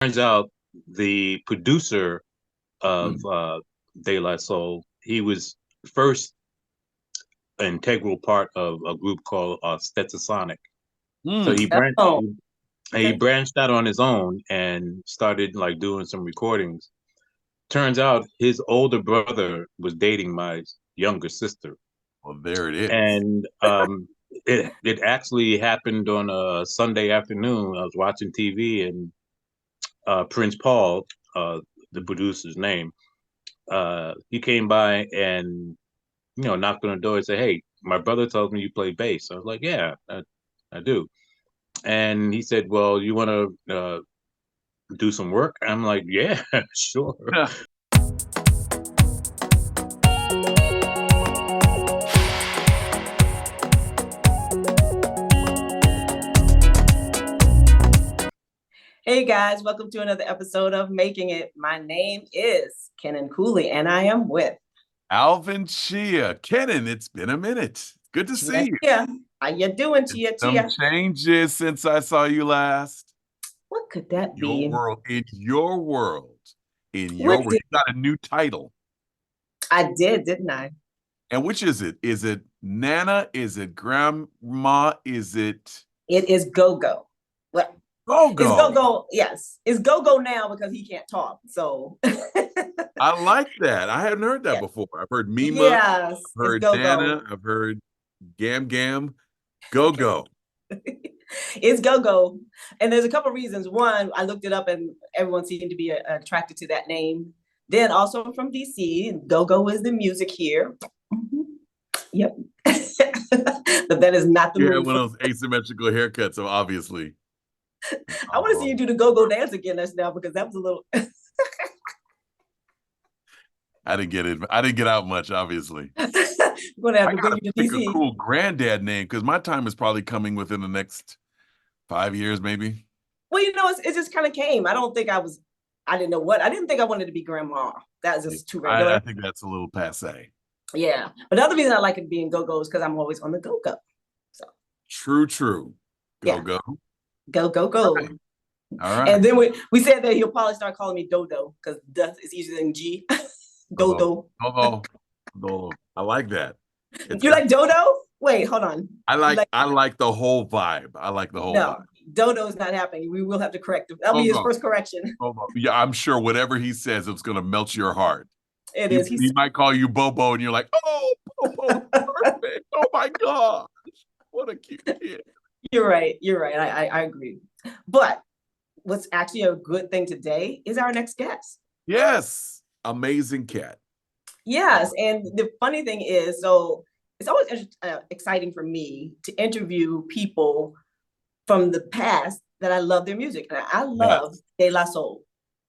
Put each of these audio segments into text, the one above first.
turns out the producer of Mm. De La Soul, he was first an integral part of a group called Stetsasonic. So Mm. Oh, he okay. branched out on his own and started like doing some recordings. Turns out his older brother was dating my younger sister, Well, there it is. and it actually happened on a Sunday afternoon. I was watching TV, and Prince Paul, the producer's name, he came by and knocked on the door and said, "Hey, my brother tells me you play bass." I was like, "Yeah, I do." And he said, "Well, you want to do some work?" I'm like, "Yeah, sure." Hey guys, welcome to another episode of Making It. My name is Kenan Cooley, and I am with Alvin Chia. Kenan, it's been a minute. Good to Chia see you. Chia. How you doing, Chia Some Chia? changes since I saw you last. What could that Your be? world, in your world, in your What world. did You got a new title. I did, didn't I? And which is it? Is it Nana? Is it Grandma? Is it It is Go Go. Well, it's Go Go-Go? Go. Yes, it's Go Go now because he can't talk. So I like that. I hadn't heard that yeah, before. I've heard Mima, yes, I've it's heard Go Go. Nana, I've heard Gam Gam. Go-Go. It's Go Go, and there's a couple of reasons. One, I looked it up, and everyone seemed to be attracted to that name. Then also I'm from DC. Go Go is the music here. Mhm. Yep, but that is not the You had move. one of those asymmetrical haircuts, so obviously. I want to see you do the Go Go dance again now because that was a little. I didn't get it. I didn't get out much, obviously. I'm gonna have I to bring gotta you to pick a DC. cool granddad name because my time is probably coming within the next 5 years, maybe. Well, it just kind of came. I don't think I was. I didn't know what. I didn't think I wanted to be grandma. That was just too I regular. think that's a little passe. Yeah, but the other reason I like it being Go Go is because I'm always on the Go Go. So True, true. Go, yeah, go. go go go. All right. And then we said that he'll probably start calling me Dodo because Duh is easier than G. Go, Dodo. go, go. I like that. It's You got, like Dodo? Wait, hold on. You like I like the whole vibe. I like the whole no? vibe. Dodo is not happening. We will have to correct him. That'll Go, be his go. first correction. Go. Yeah, I'm sure whatever he says, it's gonna melt your heart. It is. He He's. might call you Bobo, and you're like, oh, Bobo, perfect. Oh my God. What a cute kid. You're right. You're right. I agree. But what's actually a good thing today is our next guest. Yes. Amazing cat. Yes, and the funny thing is, so it's always exciting for me to interview people from the past that I love their music. And I love Yes. De La Soul.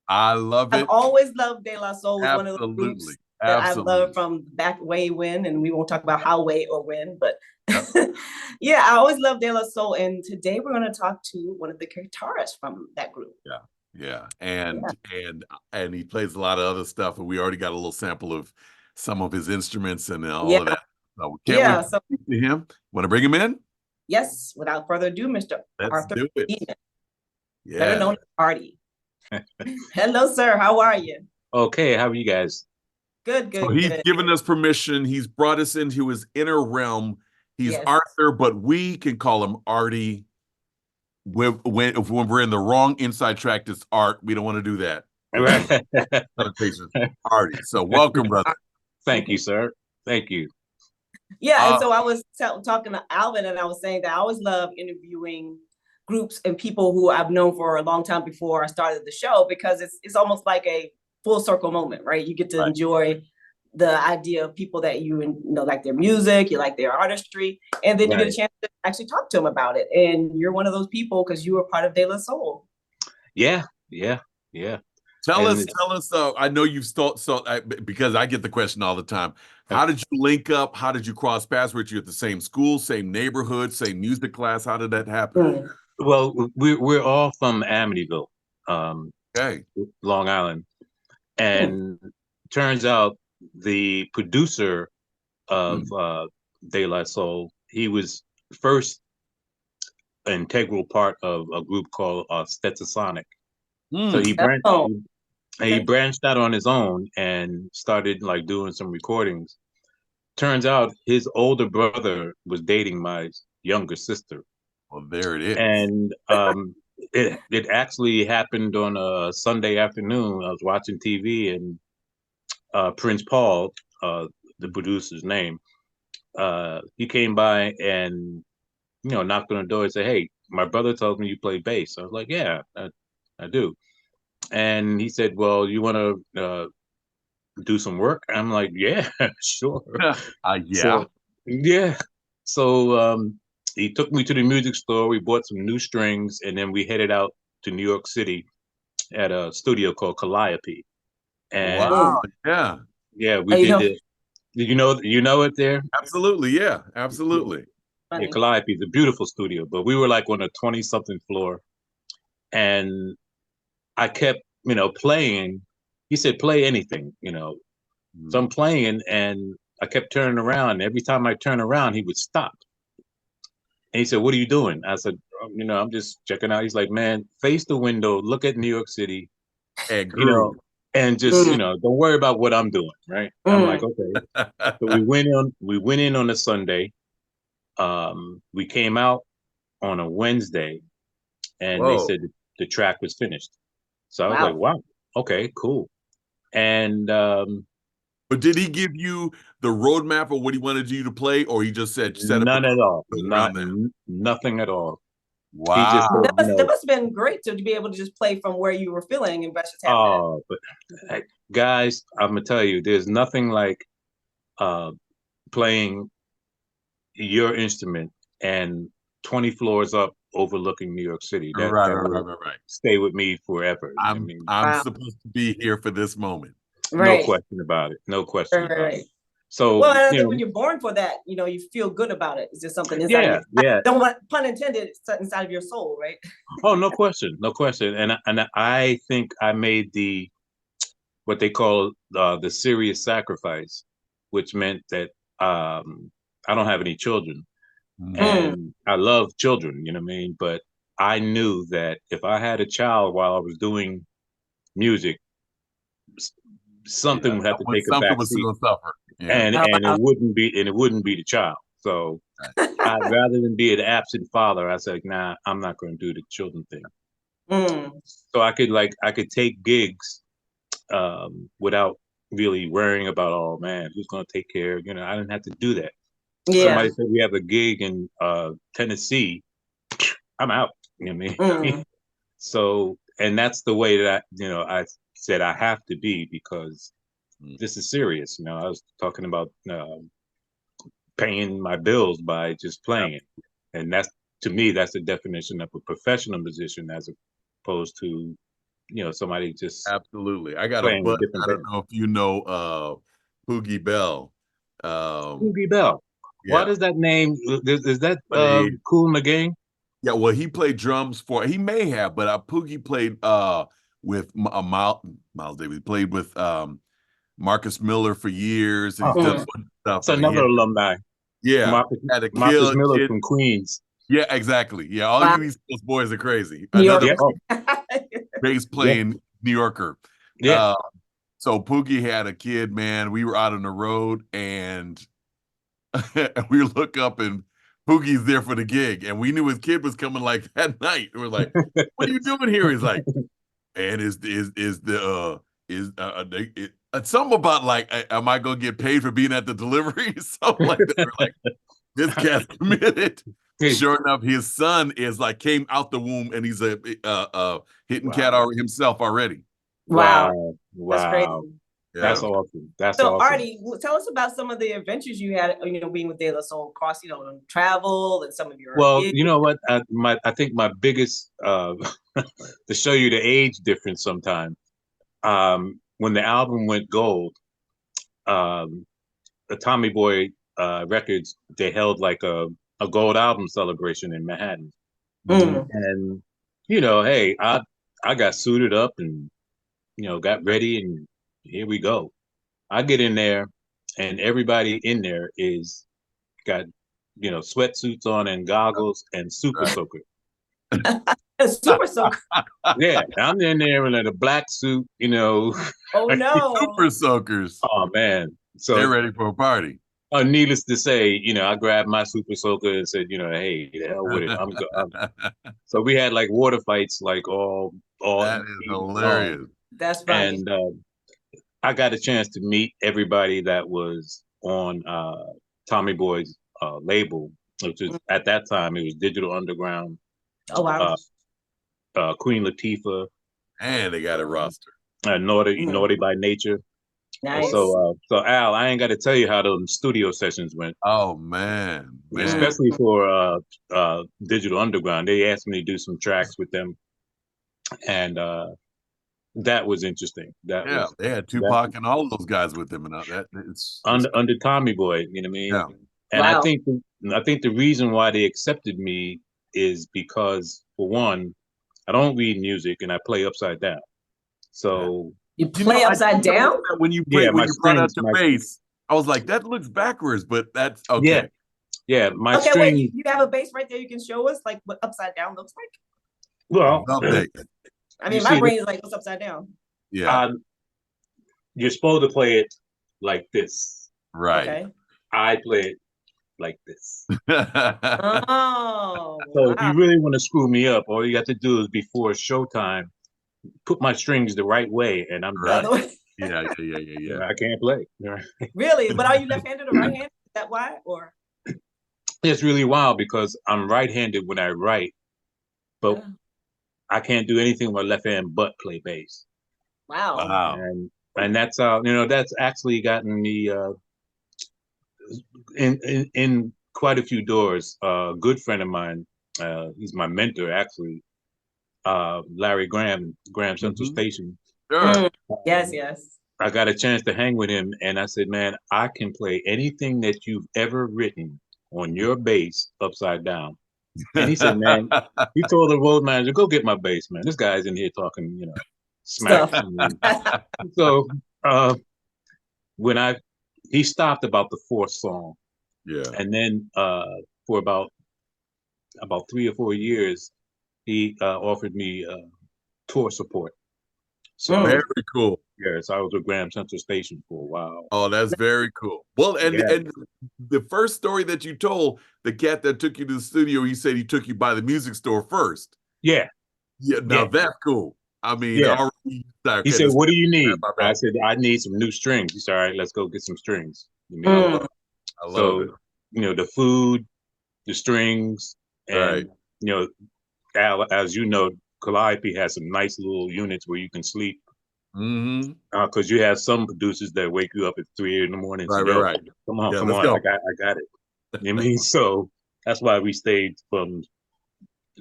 I love I've it. always loved De La Soul. It's one of the Absolutely. groups that I've loved Absolutely. from back way when, and we won't talk about how way or when, but Yep. yeah, I always loved De La Soul. And today we're going to talk to one of the guitarists from that group. Yeah. Yeah. Yeah. And he plays a lot of other stuff, and we already got a little sample of some of his instruments and all Yeah. of that. So we can't wait Yeah. to So, speak to him. Want to bring him in? yes, without further ado, Mr. Let's Arthur do it. Seaman, better Yeah. known as Artie. Hello, sir. How are you? Okay, how are you guys? Good, So good, he's good. given us permission. He's brought us into his inner realm. He's Yes. Arthur, but we can call him Artie. When we're in the wrong inside track, it's Art. We don't want to do that. Connotations. Artie. So welcome, brother. Thank you, sir. Thank you. Yeah, and so I was talking to Alvin, and I was saying that I always love interviewing groups and people who I've known for a long time before I started the show because it's almost like a full circle moment, right? You get to Right. enjoy the idea of people that you know like their music, you like their artistry, and then you get a Right. chance to actually talk to them about it. And you're one of those people because you were part of De La Soul. Yeah, yeah. Tell And us. I know you've because I get the question all the time. How did you link up? How did you cross paths? Were you at the same school, same neighborhood, same music class? How did that happen? well, we're all from Amityville, Okay. Long Island, and turns out the producer of De La Soul, he was first an integral part of a group called Stetsasonic. So Oh, he okay. branched out on his own and started like doing some recordings. Turns out his older brother was dating my younger sister, Well, there it is. and it actually happened on a Sunday afternoon. I was watching TV, and Prince Paul, the producer's name, he came by and knocked on the door and said, "Hey, my brother tells me you play bass." I was like, "Yeah, I do." And he said, "Well, you want to do some work?" I'm like, "Yeah, sure." Yeah. So yeah, so he took me to the music store. We bought some new strings, and then we headed out to New York City at a studio called Calliope. And Wow. Yeah. yeah, Oh, we did the. You know it there? Absolutely. Yeah. Yeah, Absolutely. yeah. funny. Calliope is a beautiful studio, but we were like on a 20 something floor, and I kept playing. He said, "Play anything." So Mm. I'm playing, and I kept turning around. And every time I turn around, he would stop. And he said, "What are you doing?" I said, I'm just checking out." He's like, "Man, face the window, look at New York City, And you know, groove. and just, Mm, don't worry about what I'm doing." Right. I'm like, mm. okay. So we went in on a Sunday. We came out on a Wednesday, and they Whoa. said the track was finished. So I was like, Wow. wow, okay, cool. And But did he give you the roadmap of what he wanted you to play, or he just said set up a none at crew all, around that? nothing at all. He just Well, Wow. said, that must have been great to be able to just play from where you were feeling and just have that. oh, but guys, I'm gonna tell you, there's nothing like uh, playing your instrument and 20 floors up overlooking New York City. That Right, that right, right, will right, right. stay with me forever. I mean, I'm Wow. supposed to be here for this moment. no Right. question about it. No question Right, right, about it. right. So, Well, and I think when you're born for that, you feel good about it. It's just something inside of yeah, your, yeah. don't want, pun intended, it's inside of your soul, right? Oh, no question, no question. And I think I made the what they call the serious sacrifice, which meant that I don't have any children, Mm. Mm, and I love children. You know what I mean? But I knew that if I had a child while I was doing music, something Yeah, would have to take a something back was seat, gonna suffer. Yeah. and oh, and it wow. wouldn't be the child. So Right. rather than be an absent father, I said, nah, I'm not going to do the children thing. Mm, So I could take gigs without really worrying about, oh man, who's going to take care. I didn't have to do that. yeah. Somebody said we have a gig in Tennessee, I'm out. You know what I mean? Mm, So, and that's the way that I said I have to be, because Mm. this is serious. I was talking about paying my bills by just playing it, and that's, to me, that's the definition of a professional musician, as opposed to somebody just Absolutely. I got a playing in buddy. different I don't bands. know if you know Poogie Bell. Poogie Bell. Why Yeah. does that name? Is that Played, Cool in the Game? yeah, well, he played drums for, he may have, but Poogie played with Miles Davis. He played with Marcus Miller for years, and he's done a Okay, mm. bunch of stuff. it's And he another had, alumni. yeah, Marcus had a Marcus kill Miller kid. from Queens. Yeah, exactly. Yeah, all Wow. you East Coast boys are crazy. New York. Another Yeah, oh, bass yeah, playing New Yorker. yeah. Uh, so Poogie had a kid, man. We were out on the road, and we look up, and Poogie's there for the gig, and we knew his kid was coming like that night. We're like, "What are you doing here?" He's like, "And is the is they, something about like, am I gonna get paid for being at the delivery?" Something like that. We're like, "This cat's committed." Sure enough, his son is like came out the womb, and he's a hitting cat Wow, already himself already. Wow. wow, That's crazy. wow. That's Yeah. awesome. That's So, awesome. Artie, tell us about some of the adventures you had, being with De La Soul across, travel and some of your Well, gigs. you know what? I think my biggest to show you the age difference sometime. When the album went gold, um, the Tommy Boy Records, they held like a gold album celebration in Manhattan, Mhm. Mm, and hey, I got suited up and got ready, and here we go. I get in there, and everybody in there is got sweatsuits on and goggles and super Right. soaker. A super soaker. Yeah, I'm in there in a black suit, Oh no. Super soakers. Oh man. They're So ready for a party. needless to say, I grabbed my super soaker and said, hey, the hell with it. So we had like water fights like all That is evening long. hilarious. That's funny. And I got a chance to meet everybody that was on Tommy Boy's label, which was at that time it was Digital Underground, Oh wow. Queen Latifah, And they got a roster. Naughty by Nature. And Nice. so Al, I ain't got to tell you how those studio sessions went. Oh man. Especially for Digital Underground. They asked me to do some tracks with them, and that was interesting. Yeah, they had Tupac and all of those guys with them, and that it's under Tommy Boy. You know what I mean? Yeah. And Wow. I think the reason why they accepted me is because, for one, I don't read music and I play upside down. So you play upside down? When you brought out your bass, I was like, that looks backwards, but that's okay. Yeah, my okay, string. Wait, you have a bass right there. You can show us like what upside down looks like. Well, I mean, my brain is like, what's upside down? Yeah, you're supposed to play it like this, right? Okay. I play it like this. Oh. So if you really want to screw me up, all you got to do is before showtime, put my strings the right way, and I'm done. Yeah. I can't play. Really? But are you left-handed or right-handed? Is that why? Or it's really wild because I'm right-handed when I write, but I can't do anything with my left hand but play bass. Wow. And that's that's actually gotten me in quite a few doors. A good friend of mine, he's my mentor actually, Larry Graham Central Station. Sure. Yes. I got a chance to hang with him, and I said, man, I can play anything that you've ever written on your bass upside down. And he said, man, he told the road manager, go get my bass, man. This guy's in here talking, smack. So when he stopped about the fourth song. Yeah. And then for about 3 or 4 years, he offered me tour support. So very cool. Yeah, so I was with Graham Central Station for a while. Oh, that's very cool. Well, and the first story that you told, the cat that took you to the studio, he said he took you by the music store first. Yeah. Now that's cool. I mean, he said, "What do you need?" I said, "I need some new strings." He said, "All right, let's go get some strings." I love it. The food, the strings, and Al, as you know, Calliope has some nice little units where you can sleep. Because you have some producers that wake you up at 3 in the morning. Right. Come on, go. I got it. You know what I mean? So that's why we stayed from,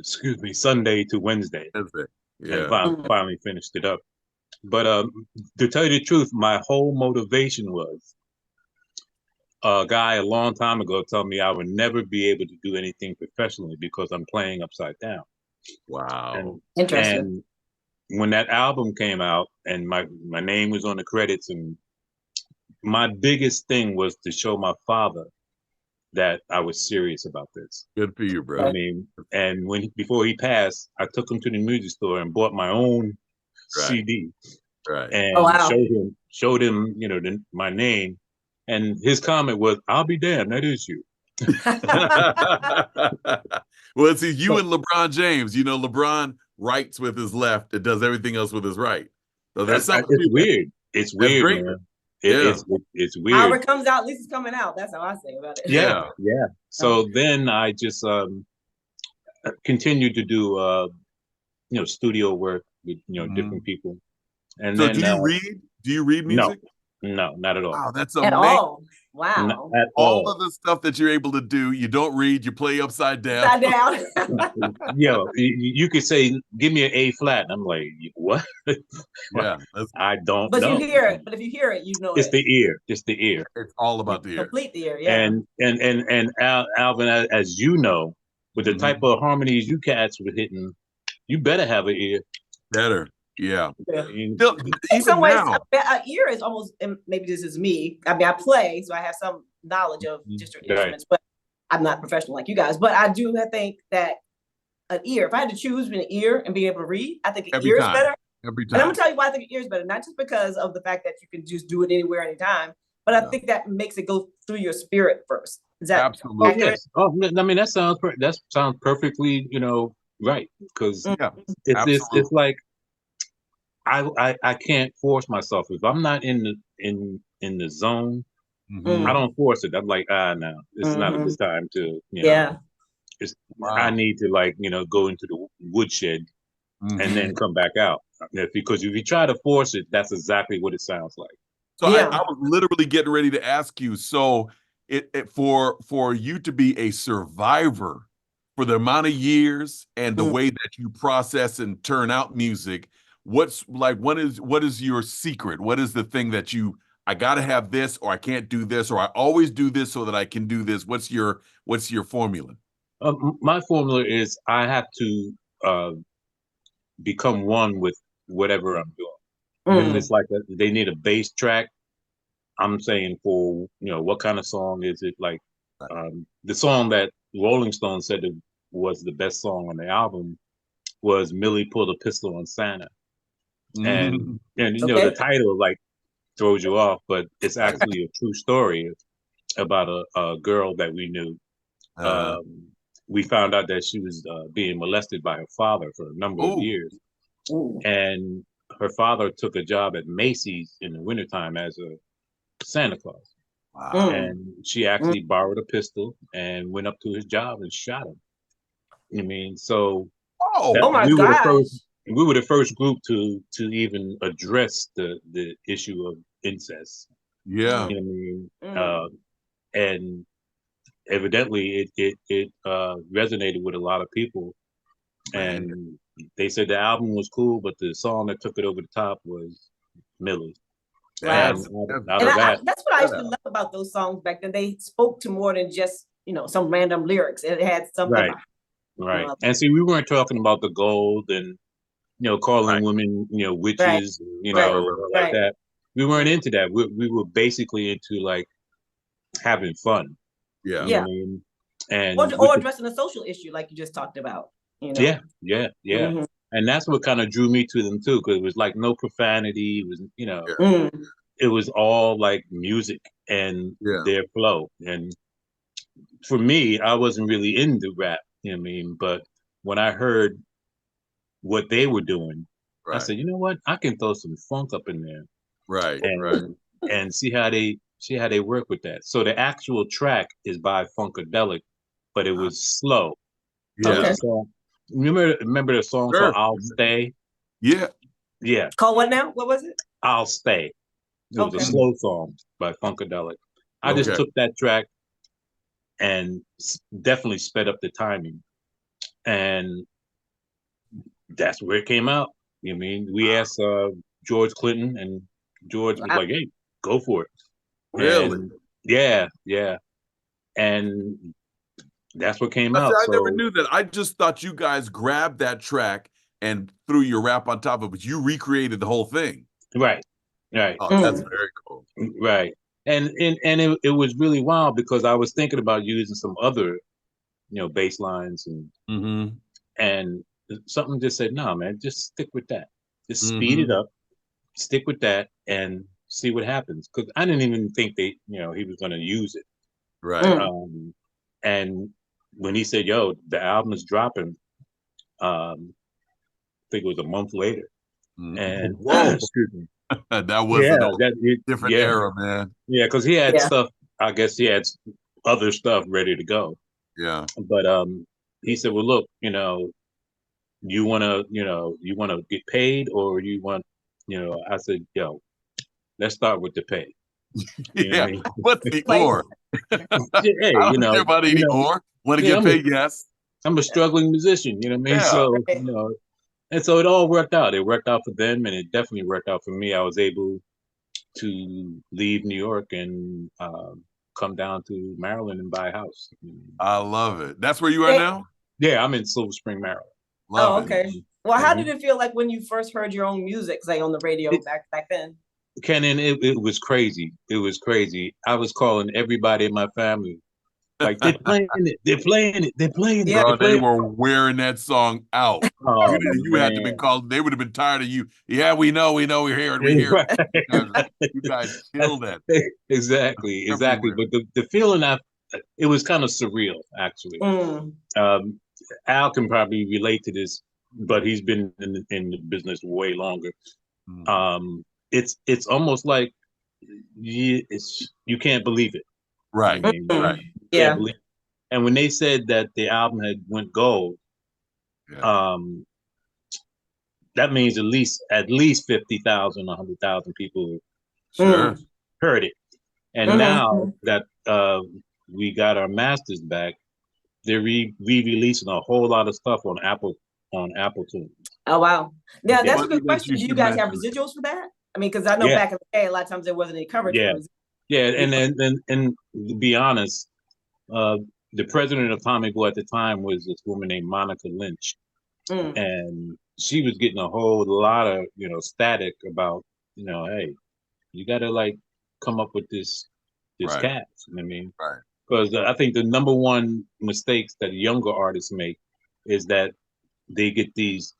Sunday to Wednesday. Yeah. And finally finished it up. But to tell you the truth, my whole motivation was a guy a long time ago told me I would never be able to do anything professionally because I'm playing upside down. Wow. Interesting. And when that album came out and my name was on the credits, and my biggest thing was to show my father that I was serious about this. Good for you, bro. I mean, and before he passed, I took him to the music store and bought my own CD. Right. And showed him, my name. And his comment was, "I'll be damned, that is you." Well, see, you and LeBron James, LeBron writes with his left and does everything else with his right. So it's weird. It's weird, man. It's weird. However it comes out, at least it's coming out. That's how I say about it. Yeah. So then I just continued to do studio work with different people. And so then, do you read? Do you read music? No, not at all. Wow, that's amazing. At all. Wow. Not at all of the stuff that you're able to do, you don't read, you play upside down. Upside down. You could say, give me an A flat. And I'm like, what? Yeah. I don't know. But you hear it. But if you hear it, you know it's the ear. It's the ear. It's all about the ear. Complete the ear, yeah. And Alvin, as you know, with the type of harmonies you cats were hitting, you better have an ear. Better. Yeah. In some ways, an ear is almost, maybe this is me. I mean, I play, so I have some knowledge of just instruments, but I'm not professional like you guys. But I do think that an ear. If I had to choose between an ear and being able to read, I think an Every ear is time. better. Every And I'm time. gonna tell you why I think an ear is better, not just because of the fact that you can just do it anywhere, anytime, but I think that makes it go through your spirit first. Is that Absolutely. accurate? Yes. Oh, I mean, that sounds perfectly, right. Because Yeah, it's absolutely. like I can't force myself. If I'm not in the zone, I Mhm. don't force it. I'm like, no, this is not a Mhm. good time to, Yeah. it's, I Wow. need to, like, go into the woodshed and Mhm. then come back out. Because if you try to force it, that's exactly what it sounds like. So I Yeah. was literally getting ready to ask you. So for you to be a survivor for the amount of years and the Mm. way that you process and turn out music, what is your secret? What is the thing that I gotta have this, or I can't do this, or I always do this so that I can do this? What's your formula? My formula is I have to uh, become one with whatever I'm doing. If Mm. it's like they need a bass track, I'm saying for what kind of song is it? Like Right. the song that Rolling Stone said was the best song on the album was Millie Pulled a Pistol on Santa, and Mhm. the Okay. title like throws you off, but it's Right. actually a true story about a girl that we knew. Uh, Um, we found out that she was being molested by her father for a number of oh, years, Ooh. and her father took a job at Macy's in the wintertime as a Santa Claus. wow. Mm. And she Mm. actually borrowed a pistol and went up to his job and shot him. I mean, so that Oh Oh, my gosh. we were the first group to even address the issue of incest. yeah. Mm. You know what I mean? Mm. And evidently it resonated with a lot of people, Man. and they said the album was cool, but the song that took it over the top was Millie. Right. And That's out And of that, that's what I used that to out. love about those songs back then. They spoke to more than just, some random lyrics. It had something right, behind, right. And see, we weren't talking about the gold and calling Right. women right, witches, Right. right, Right. Right. like right. that. We weren't Mm. into that. We were basically into like having fun. Yeah. You know Yeah. what I mean? And with Or the addressing a social issue like you just talked about, yeah, yeah, yeah. Mhm. And that's what kind of drew me to them too, because it was like no profanity. It was Yeah. Mm. it was all like music and Yeah. their flow. And for me, I wasn't really into rap. You know what I mean? But when I heard what they were doing, I Right. said, you know what? I can throw some funk up in there Right. Right. and see how they work with that. So the actual track is by Funkadelic, but it Uh, was slow. It was yeah. Okay. a song. Remember the song called Sure. "I'll Stay"? Yeah. Yeah, Call what now? What was it? "I'll Stay." It was a Okay. Mhm. slow song by Funkadelic. I just Okay. Mm. took that track and definitely sped up the timing, and that's where it came out. You know what I mean? We asked George Clinton, and George was Wow. like, "Hey, go for it." Really? And yeah, yeah, and that's what came I see. out. I never So knew that. I just thought you guys grabbed that track and threw your rap on top of it, but you recreated the whole thing. right, right, Oh, that's Mm. very cool. right, and it was really wild because I was thinking about using some other bass lines Mm-hmm. and something just said, no, man, just stick with that. Just speed it Mm-hmm. up, stick with that, and see what happens. Because I didn't even think he was going to use it. Right. Mm. Um, and when he said, "Yo, the album is dropping," I think it was a month later, and Whoa. excuse me, That was yeah, different yeah, era, man. yeah, because he had Yeah. stuff. I guess he had other stuff ready to go, Yeah. but he said, "Well, look, you want to get paid or you want, I said, yo, let's start with the pay. You know Yeah. what I mean? What's the Play. or? Yeah, hey, I don't care about any or. Want to yeah, get paid? Yes. I'm a struggling musician, you know what I mean? Yeah. So, Right. and so it all worked out. It worked out for them and it definitely worked out for me. I was able to leave New York and come down to Maryland and buy a house. I love it. That's where you are Yeah. now? Yeah, I'm in Silver Spring, Maryland. Love Oh, it. okay. Well, how Mhm. did it feel like when you first heard your own music, say on the radio It, back then? Kenan, it was crazy. It was crazy. I was calling everybody in my family Like they're playing it, they're playing it, they're playing it, Yeah. Bro, they're they playing it. were wearing that song out. Oh You had to been man. called. They would have been tired of you. Yeah, we know, we're here, we're here. Right. You guys killed that. Exactly. Everywhere. But the feeling it was kind of surreal, actually. Mm. Um, Al can probably relate to this, but he's been in the business way longer. Mm. It's almost like you can't believe it. Right. I mean, Right. you can't Yeah. believe it. And when they said that the album had went gold, Yeah. that means at least 50,000, 100,000 people Sure. heard it. And now that we got our masters back, they're re-releasing a whole lot of stuff on Apple Tunes. Oh wow. Now Yeah. that's a good That question. you Do you should guys have mention. residuals for that? I mean, because I know Yeah, back in the day, a lot of times there wasn't any coverage yeah, for residuals. yeah. And to be honest, uh, the president of Tommy Boy at the time was this woman named Monica Lynch, Mm. and she was getting a whole lot of static about hey, you got to like come up with this Right. cast. You know what I mean? Right. Because I think the number one mistakes that younger artists make is that they get these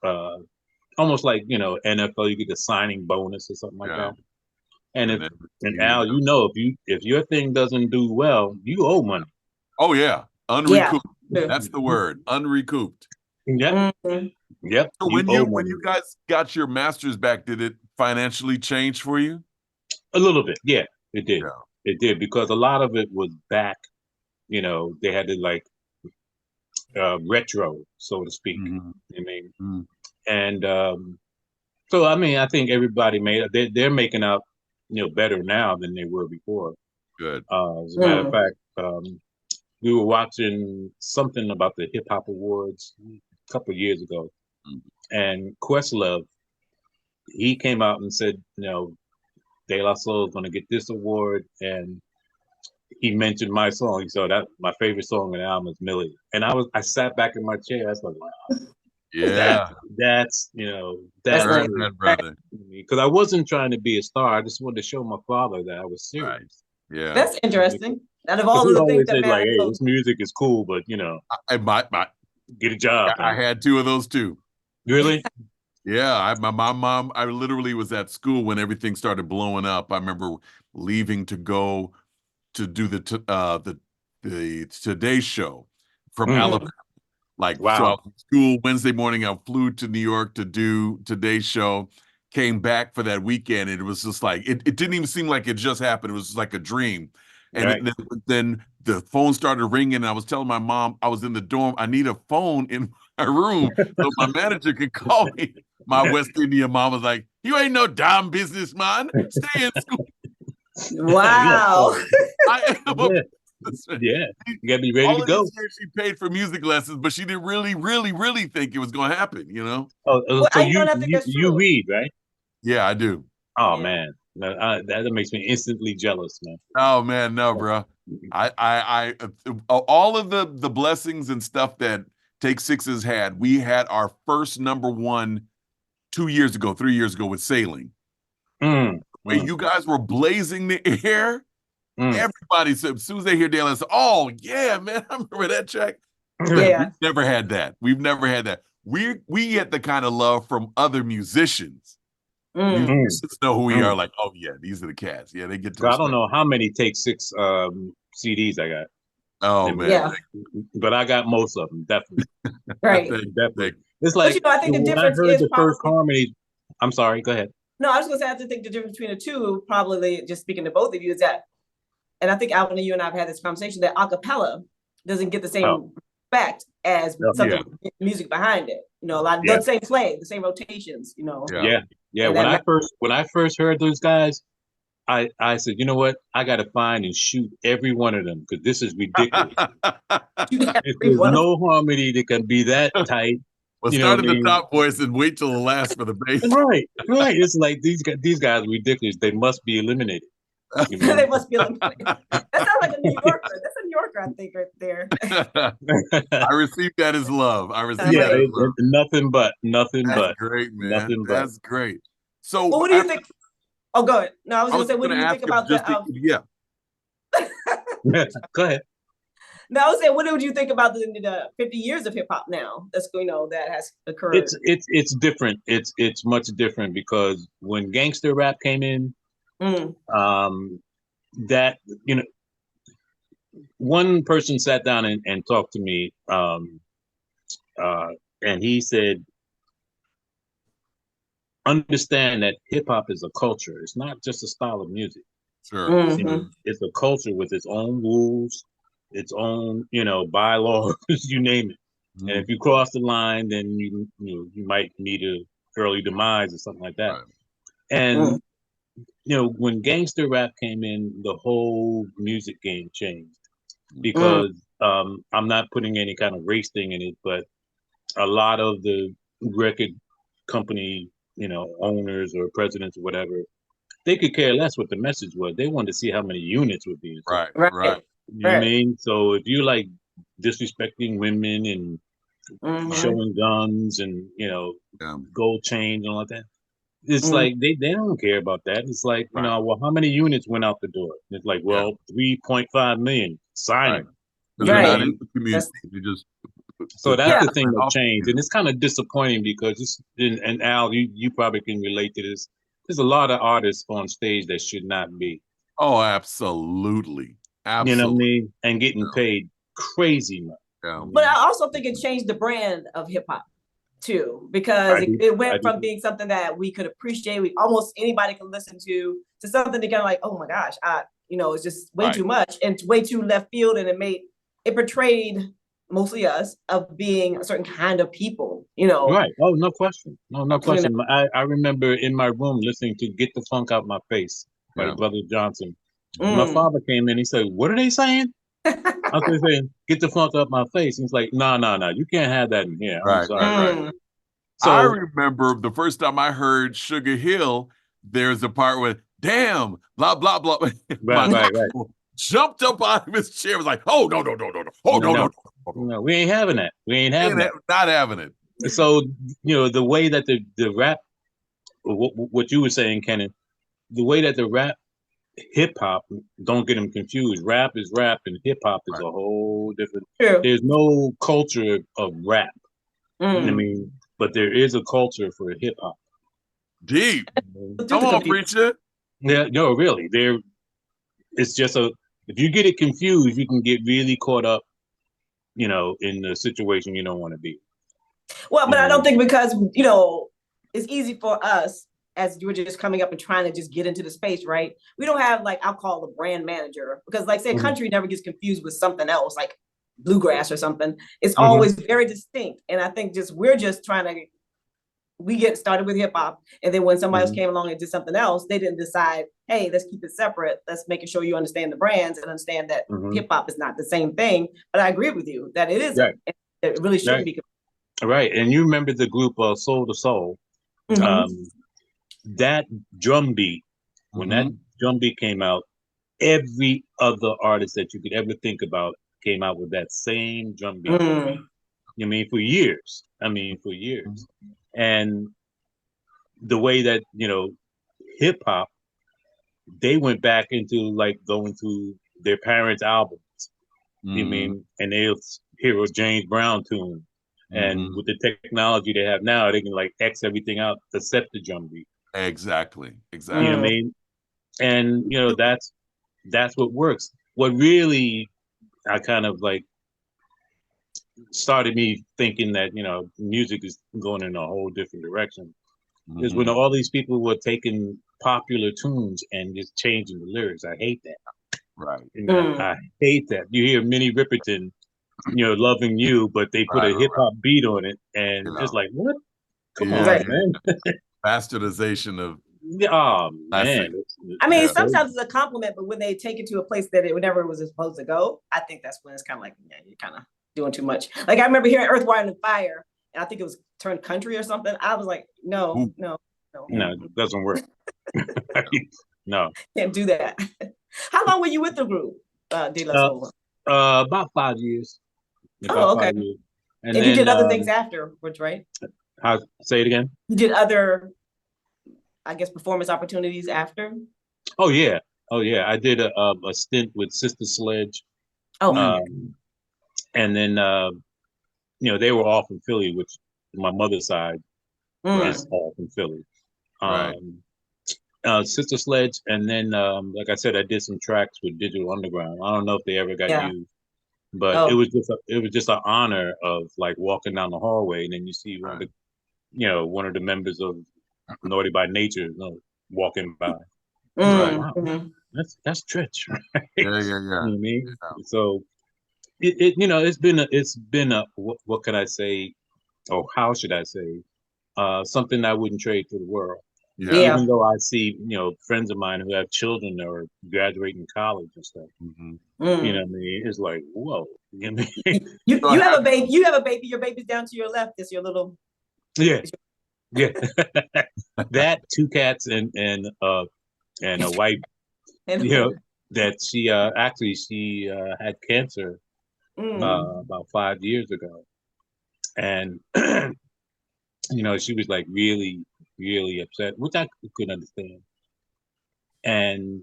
almost like NFL, you get a signing bonus or something like Yeah. that. And And if then and Al, if your thing doesn't do well, you owe money. oh yeah, Yeah. unrecouped. That's the word, unrecouped. Yep, Mhm. yep, So you owe when money. you guys got your masters back, did it financially change for you? A little bit, yeah, it did. Yeah. It did because a lot of it was back. They had to like retro, so to speak. Mhm. I mean, Mm. and so I mean, I think everybody made it. They're making out, better now than they were before. Good. As a matter of fact, we were watching something about the Hip Hop Awards a couple of years ago, Mm. and Questlove, he came out and said, De La Soul is going to get this award, and he mentioned my song. He said that my favorite song on the album is Millie, and I sat back in my chair. I was like, wow, Yeah. that's That's Heard nice. that, brother. because I wasn't trying to be a star. I just wanted to show my father that I was serious. Right. Yeah. That's interesting. Out of Because all he of the things always that said like, man, "Hey, this music is cool, but get a job." I had two of those too. Really? Yeah, my mom. I literally was at school when everything started blowing up. I remember leaving to go to do the Today Show from Alabama. Like, so I Wow. was in school Wednesday morning. I flew to New York to do Today's Show. Came back for that weekend, and it was just like it didn't even seem like it just happened. It was like a dream. And Right. then the phone started ringing, and I was telling my mom I was in the dorm. I need a phone in my room so my manager could call me. My West Indian mom was like, "You ain't no damn businessman. Stay in school." wow. I am a Yeah. You gotta be ready all to of go. these years she paid for music lessons, but she didn't really think it was going to happen. Oh, Well, so I don't think that's you true. read, right? Yeah, I do. Oh Yeah. man, that makes me instantly jealous, man. Oh man, no, bro. I all of the blessings and stuff that Take Sixes had. We had our first number one 3 years ago with Sailing. Where you guys were blazing the air. Everybody said, as soon as they hear Dale, say, "Oh yeah, man, I remember that track." Yeah. We've never had that. We've never had that. We get the kind of love from other musicians. Musicians know who we are. Like, oh yeah, these are the cats. Yeah, they get to. I don't know how many Take Six CDs I got. Oh man, Yeah. But I got most of them, definitely. Right. Definitely. It's like I think the when I difference heard is the first probably. harmony. I'm sorry. Go ahead. No, I was gonna say I have to think the difference between the two, probably just speaking to both of you, is that, and I think Alvin and you and I have had this conversation, that acapella doesn't get the same respect as something with music behind it. A lot of the same play, the same rotations. Yeah. When I first heard those guys, I said, you know what? I got to find and shoot every one of them because this is ridiculous. There's no harmony that can be that tight. Well, start at the top voice and wait till the last for the bass. Right. It's like these guys are ridiculous. They must be eliminated. They must be eliminated. That sounds like a New Yorker. That's a New Yorker, I think, right there. I received that as love. Nothing but. That's great, man. Nothing but. That's great. So, well, what do you think? Oh, go ahead. No, I was going to say, what do you think about yeah. the? Go ahead. Now, I was saying, what would you think about the 50 years of hip hop now? That's that has occurred. It's different. It's much different because when gangster rap came in, Mm. that one person sat down and talked to me, and he said, understand that hip hop is a culture. It's not just a style of music. Sure. Mhm. It's a culture with its own rules, its own, bylaws, you name it. And if you cross the line, then you might meet a early demise or something like that. Right. And when gangster rap came in, the whole music game changed because I'm not putting any kind of race thing in it, but a lot of the record company, owners or presidents or whatever, they could care less what the message was. They wanted to see how many units would be sold. Right. Right. Right. You know what I mean? So if you like disrespecting women and Mhm. showing guns and Yeah. gold chains and all that, it's Mhm. like they don't care about that. It's like, Right. well, how many units went out the door? It's like, well, 3.5 million. Sign Right. them. Because You they're know what I not Right. mean? in the community. That's You just So put that's yeah. the thing that that off. changed, and it's kind of disappointing because and Al, you probably can relate to this. There's a lot of artists on stage that should not be. Oh, absolutely. You know what I Absolutely. mean? And getting paid crazy money. Yeah. But I also think it changed the brand of hip hop too, because I do. it I went do. from being something that we could appreciate, we almost anybody can listen to something that kind of like, oh my gosh, it's just way too much and way too left field, and it portrayed mostly us of being a certain kind of people, Right. Oh, no question. No you know. question. I remember in my room listening to "Get the Funk Out My Face" by the Yeah. Brothers Johnson. My Mm. father came in. He said, "What are they saying?" I was saying, "Get the funk out my face." He's like, "No, no, no. You can't have that in here. I'm Right. sorry." Right. Mm. I So, remember the first time I heard Sugar Hill, there's a part where, damn, blah, blah, blah. My right. uncle jumped up out of his chair, was like, oh, no, no, no, no, no. Oh, no, no, No, no, no, no. no, we ain't having that. We ain't having that. Not having it. So, the way that the rap, what you were saying, Kenan, the way that the rap hip hop, don't get them confused. Rap is rap, and hip hop is Right. a whole different. True. There's no culture of rap. You know what I Mm. mean? But there is a culture for hip hop. Deep. Through Come the on, confusion. preacher. Yeah, no, really. It's just if you get it confused, you can get really caught up, in the situation you don't want to be. Well, but I don't Mhm. think because it's easy for us as you're just coming up and trying to just get into the space, right? We don't have like I'll call the brand manager because like say Mhm. country never gets confused with something else like bluegrass or something. It's Mhm. always very distinct, and I think we're just trying to. We get started with hip hop, and then when somebody else Mhm. came along and did something else, they didn't decide, hey, let's keep it separate. Let's make sure you understand the brands and understand that Mhm. hip hop is not the same thing. But I agree with you that it isn't. Right. It really shouldn't Right. be. Right. And you remember the group Soul to Soul? Mhm. That drum beat, when that Mhm. drum beat came out, every other artist that you could ever think about came out with that same drum beat. Mm. I mean, for years. I mean, for years. And the way that, hip hop, they went back into like going through their parents' albums. You Mhm. mean, and they'll hear a James Brown tune. And Mhm. with the technology they have now, they can like X everything out except the drum beat. Exactly. You know what I Mm. Exactly. mean? And that's what works. What really I kind of like started me thinking that, music is going in a whole different direction is when Mhm. all these people were taking popular tunes and just changing the lyrics. I hate that. Right. Mm. I hate that. You hear Minnie Riperton, loving you, but they put Right. a hip Right. hop beat on it, and You it's know. like, what? Come Yeah. on, Right. man. Bastardization of Oh classic. man, I mean, Yeah. it's crazy. sometimes it's a compliment, but when they take it to a place that it never was supposed to go, I think that's when it's kind of like, yeah, you're kind of doing too much. Like I remember hearing Earth, Wind, and Fire, and I think it was turned country or something. I was like, no, Ooh. no, no, No, it doesn't work. No. can't do that. How long were you with the group, De La Uh, Soul? about 5 years. About Oh, okay. 5 years. And And you then did other things afterwards, right? how say it again? You did other, I guess, performance opportunities after. Oh yeah. Oh yeah. I did a stint with Sister Sledge. Oh, Mm. okay. Um, And then they were all from Philly, which my mother's side is Mm. all from Philly. Right. Sister Sledge, and then like I said, I did some tracks with Digital Underground. I don't know if they ever got Yeah. used, but Oh. it was just an honor of like walking down the hallway, and then you see one of the members of Naughty by Nature, walking by. Like, Right. wow, Mm-hmm. that's Tretch, right? Yeah. You Yeah. know what I mean? Yeah. So it's been a what can I say, or how should I say, something I wouldn't trade for the world. Yeah. Yeah. Even though I see, friends of mine who have children that are graduating college and stuff, Mm-hmm. you know Mm. what I mean? It's like, whoa, you know what I mean? You So you have have a baby. You have a baby. Your baby's down to your left. It's your little. Yeah, yeah. That two cats and a wife, And, you know, that she had cancer mm. about 5 years ago, and she was like really, really upset, which I could understand. And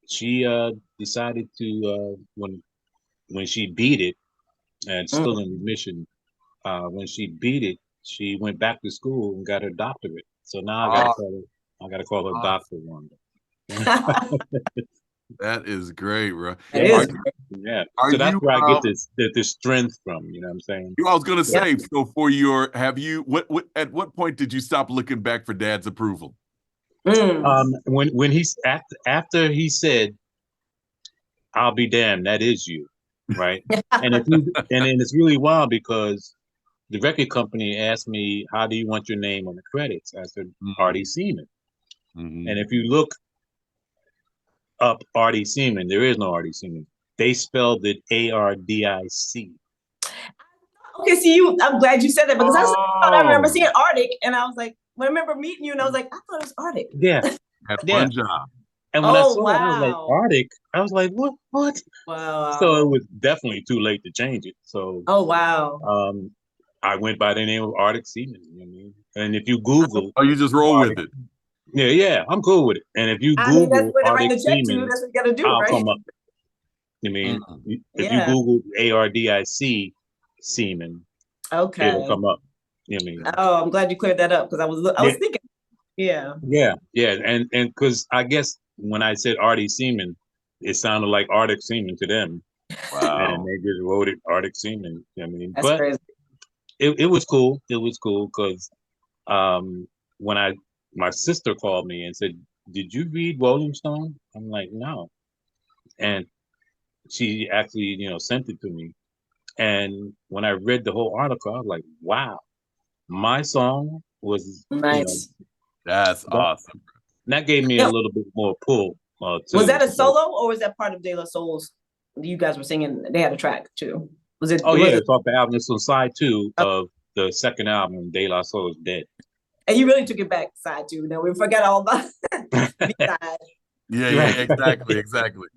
she decided to when she beat it and still Mm. in remission. When she beat it, she went back to school and got her doctorate. So now oh, I gotta call her awesome. Doctor Wanda. That is great, bro. That Yeah, Are is you great. yeah. are So that's you where I get this strength from. You know what I'm saying? I was gonna Yeah. say, so for your have you what at what point did you stop looking back for dad's approval? Mm. When he's after he said, "I'll be damned, that is you," right? And then it's really wild because the record company asked me, "How do you want your name on the credits?" I said, "Artie Seaman." Mm-hmm. And if you look up Artie Seaman, there is no Artie Seaman. They spelled it Ardic. Okay, see you. I'm glad you said that because thought I remember Oh, seeing Arctic, and I was like, I remember meeting you, and I was like, I thought it was Arctic. Yeah, had yeah. one job. And when I Oh saw that, I was like, wow, Arctic. I was like, what? What? So it wow. was definitely too late to change it. So Oh wow. um, I went by the name of Ardic Seaman. You know what I mean? And if you Google Oh, you just roll with Arctic, it. yeah, yeah, I'm cool with it. And if you I mean, that's Google what they write Arctic the check to. Seaman, That's what you got to do, I'll right? come up. I mean, Mm. if you Yeah. Google Ardic Seaman, it'll Okay. come up. You know what I mean? Oh, I'm glad you cleared that up because I Yeah, was thinking, yeah. yeah, yeah. And because I guess when I said Artie Seaman, it sounded like Arctic Seaman to them, and Wow. they just wrote it Arctic Seaman. You know what I mean, That's but crazy. it was cool. It was cool because when my sister called me and said, "Did you read Rolling Stone?" I'm like, "No," and she actually sent it to me. And when I read the whole article, I was like, "Wow, my song was Nice. That's that awesome. that gave me a Now, little bit more pull was too." that a Because solo or was that part of De La Soul's? You guys were singing. They had a track too. Was it? oh Was yeah, it? it's off the album. It's on side two of the second album, De La Soul is Dead. And you really took it back side two. Now we forgot all about B side. Yeah, yeah, Right, exactly, exactly.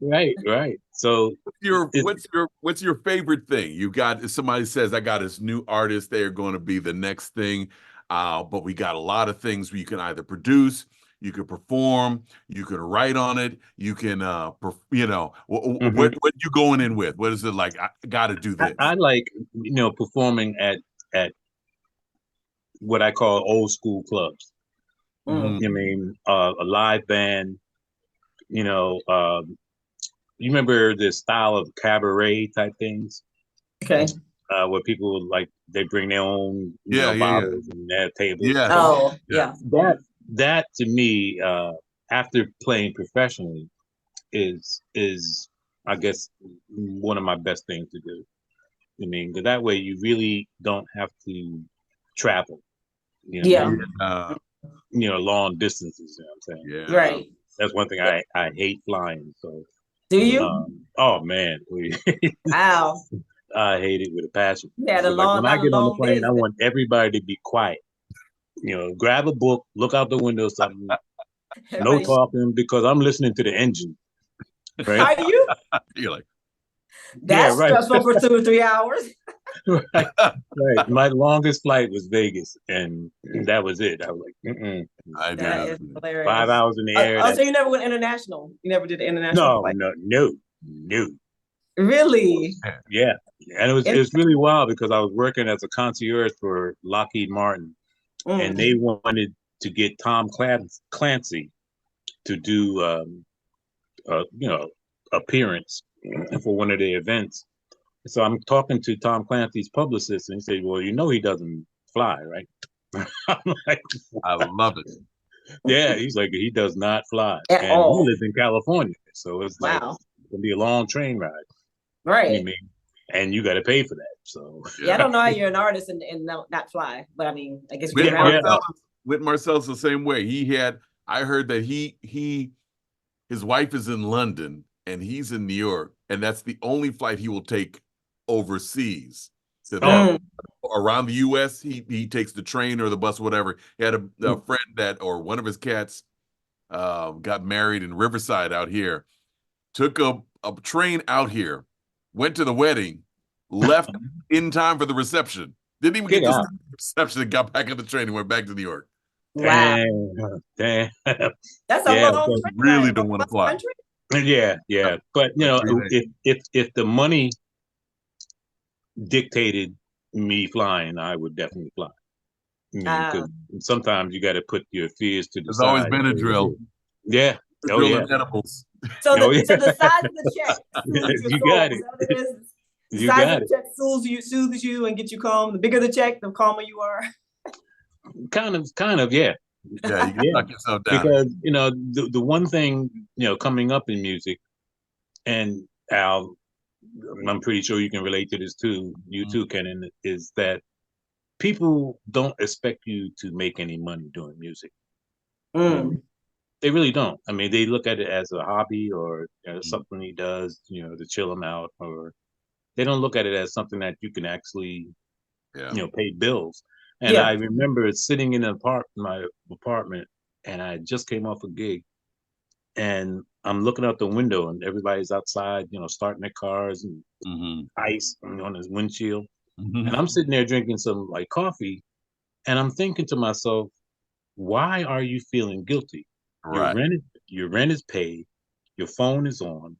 right. So it's What's your favorite thing? You got if somebody says I got this new artist, they are going to be the next thing. But we got a lot of things where you can either produce, you can perform, you can write on it, you can mhm. what you going in with? What is it like? I got to do this. I like performing at what I call old school clubs. Mm. I mean, a live band. You know, you remember the style of cabaret type things, Okay. where people like they bring their own Yeah, yeah, yeah. bottles and they have tables and stuff. Yes, Oh, yes. yeah. That to me, after playing professionally, is I guess one of my best things to do. I mean, 'cause that way you really don't have to travel. You know what I Yeah. mean? Yeah, Long distances. You know what I'm saying? yeah. Right. That's one thing I hate flying. So, Do you? oh man, Wow. I hate it with a passion. You had a So like long, when I lot of get on the long plane, days. I want everybody to be quiet. Grab a book, look out the window, something, no Everybody. talking because I'm listening to the engine. Right? Are you? You're like, Yeah, That's right. stressful for 2 or 3 hours. Right. Right. My longest flight was Vegas, and that was it. I was like, mm-mm. I do That not. is Five hilarious. hours in the air. Oh, so That's you never went international? You never did the international no, flight? no, no, no. Really? Yeah, and it It, was really wild because I was working as a concierge for Lockheed Martin, and mm, they wanted to get Clancy to do you know, appearance for one of the events. So I'm talking to Tom Clancy's publicist, and he said, "Well, you know, he doesn't fly, right?" I'm like, I love it. "Yeah." He's like, "He does not fly," at and he all. lives in California, so it's like Wow. it's gonna be a long train ride. You Right. mean, and you got to pay for that. So Yeah, I Yeah. don't know how you're an artist and not fly, but I mean, I guess you Whit get around yeah, it. Marcellus, Whit Marcellus the same way. I heard that his wife is in London and he's in New York, and that's the only flight he will take overseas. So that oh, Mm, around the US, he takes the train or the bus, or whatever. He had a friend that, or one of his cats, got married in Riverside out here, took a train out here, went to the wedding, left in time for the reception. Didn't even get get to out! the reception and got back on the train and went back to New York. wow. Dang, dang, That's a yeah, long but, train ride Really don't want to across the fly. country. yeah, Yep. yeah. But you Like know, 3 days. if the money dictated me flying, I would definitely fly. I mean, Uh, because sometimes you got to put your fears to the There's always side been and a say, "Let's do drill. it." Yeah. A Oh drill yeah. and edibles. Oh yeah. so the size of the check soothes your You got soul. Is it. that what it is? The You size got of it. the check soothes you and gets you calm. The bigger the check, the calmer you are. Kind of, yeah. Yeah, you can Yeah. knock yourself down. Because, you know, the one thing, you know, coming up in music, and Al, I'm pretty sure you can relate to this too, you Mhm. too, Kenan, is that people don't expect you to make any money doing music. You know what I Mm, mean? They really don't. I mean, they look at it as a hobby or, you know, Mhm. something he does, you know, to chill him out, or they don't look at it as something that you can actually, Yeah. you know, pay bills. And yeah. I remember sitting in my apartment, and I just came off a gig, and I'm looking out the window, and everybody's outside, you know, starting their cars and Hmm. ice on his windshield, and Hmm. I'm sitting there drinking some like coffee, and I'm thinking to myself, why are you feeling guilty? Your Right. your rent is paid, your phone is on,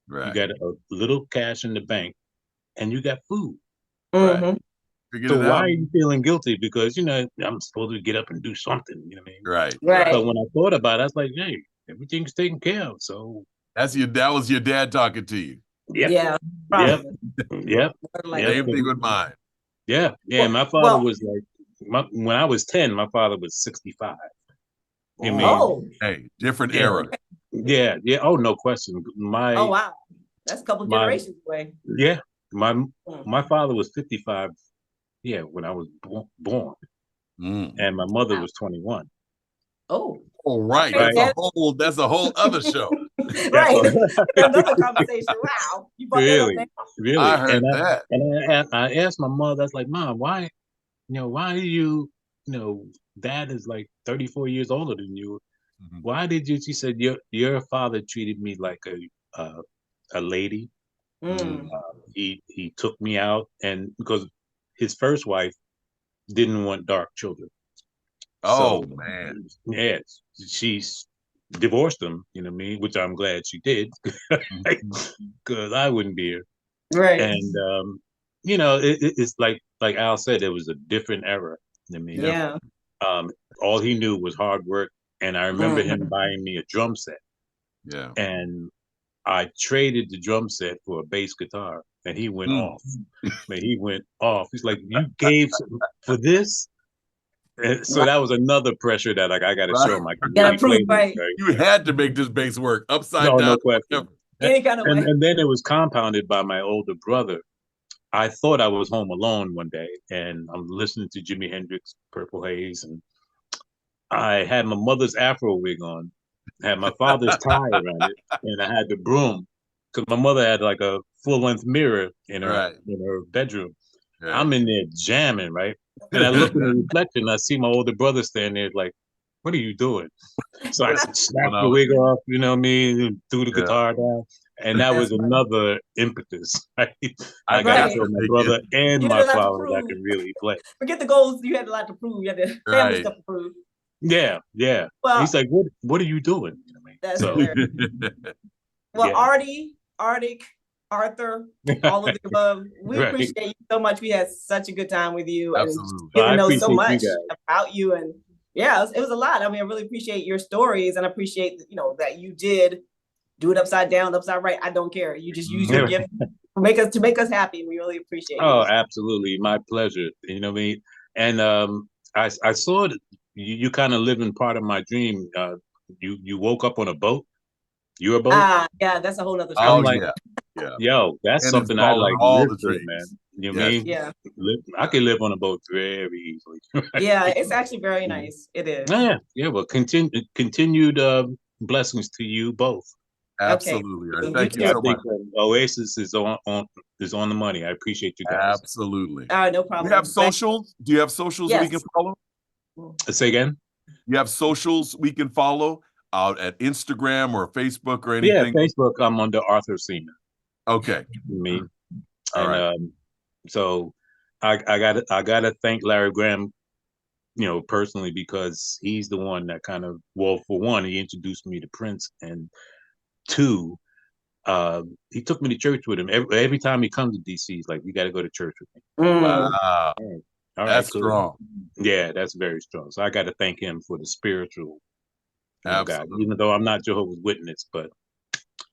you Right. got a little cash in the bank, and you got food. Right. Hmm. Figured So it why out. are you feeling guilty? Because you know I'm supposed to get up and do something. You know what I mean? Right. Right. But Right. when I thought about it, I was like, hey, everything's taken care of. So That was your dad talking to you. yep, Yeah. yep, Probably. yep, Like yep. Same that. thing with mine. Yeah, yeah. Well, My father well. was like, when I was 10, my father was 65. You mean, Oh. Hey, different yeah, era. yeah, yeah. Oh, no question. Oh wow. That's a couple My, generations away. yeah, my, Mm. my father was 55. Yeah, when I was born, Mm. and my mother Wow. was 21. Oh. All All right. right. Right. That's a whole other show. That's Right. all. Another conversation. Wow. You brought that up Really, now. I really. heard that. I asked my mother, I was like, Mom, why, you know, why do you, you know, dad is like 34 years older than you. Mhm. Why did you? She said, your father treated me like a lady. Mm. Mm. He took me out, and because his first wife didn't want dark children, Oh so man. yeah, she's divorced him. You know what I mean? Which I'm glad she did, Mhm. because I wouldn't be here. Right. And you know, it's like Al said, it was a different era. I mean, Yep. Yeah. um, all he knew was hard work, and I remember him Mhm. buying me a drum set, Yeah. and I traded the drum set for a bass guitar, and he went Mm. off. Man, he went off. He's like, "You gave for this?" And so Wow. that was another pressure that like I got to show Right. him I can Gotta really prove play this. right Right? You had to make this base work upside No, down, no question. whatever. any kind of way. And then it was compounded by my older brother. I thought I was home alone one day, and I'm listening to Jimi Hendrix, Purple Haze, and I had my mother's afro wig on, had my father's tie around it, and I had the broom because my mother had like a full length mirror Right. in her bedroom. Right. I'm in there jamming, right? And I look in the reflection, and I see my older brother standing there, like, "What are you doing?" So I What's going snapped the on with wig you? off, you know what I mean, and threw the Yeah. guitar down, and that That's was funny. another impetus. Right? I I got to got Right. show to my make it. brother and You had my a lot to father that I prove. can really play. Forget the goals. You had a lot to prove. You had the family Right. stuff to prove. Yeah, yeah. Well, He's like, "What are you doing?" You know what I mean? that's So hilarious. Well, yeah. Arctic, Arthur, all of the above. We Right. appreciate you so much. We had such a good time with you and Absolutely. get I to know so appreciate you much guys. about you. And yeah, it was a lot. I mean, I really appreciate your stories and I appreciate, that you did do it upside down, upside right. I don't care. You just use your gift to make us happy. We really appreciate Oh, you. absolutely. My pleasure. You know what I mean? And I saw that you kind of live in part of my dream. You woke up on a boat. You a boat? Yeah, that's a whole nother I'm Oh story. like, yeah, yeah. yo, that's And it's something I following like all live the for, man. dreams. You know what I Yes. mean? Yeah. I can live on a boat very easily. Yeah, it's actually very nice. It is. Yeah. Well, continued blessings to you both. Okay. Absolutely. All right. You Thank you I too. so think much. Oasis is on the money. I appreciate you guys. Absolutely. All right, no Do you problem. have socials? Do you have socials we can Yes. follow? Say again? You have socials we can follow out at Instagram or Facebook or Yeah, anything? Facebook. I'm under Arthur Seaman. Okay. Me All and right. so I gotta thank Larry Graham, personally because he's the one that kind of, well, for one, he introduced me to Prince, and two, he took me to church with him. Every time he comes to DC, he's like, "You got to go to church with me." Mm. Wow. All right, That's cool. strong. Yeah, that's very strong. So I got to thank him for the spiritual, guy. Absolutely. Even though I'm not Jehovah's Witness, but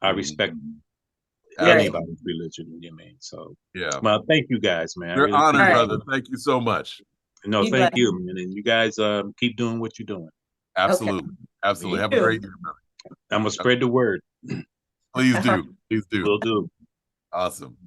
I respect Right. Absolutely. anybody's religion. You know what I mean? So, Yeah. well, thank you guys, man. I You're really honored, All appreciate right. brother. it. Thank you so much. No, Be thank blessed. you, man. And you guys keep doing what you're doing. Okay. Absolutely. Absolutely. Me Have a too. great year, brother. I'm gonna spread the word. Please do. Please do. Will do. Awesome.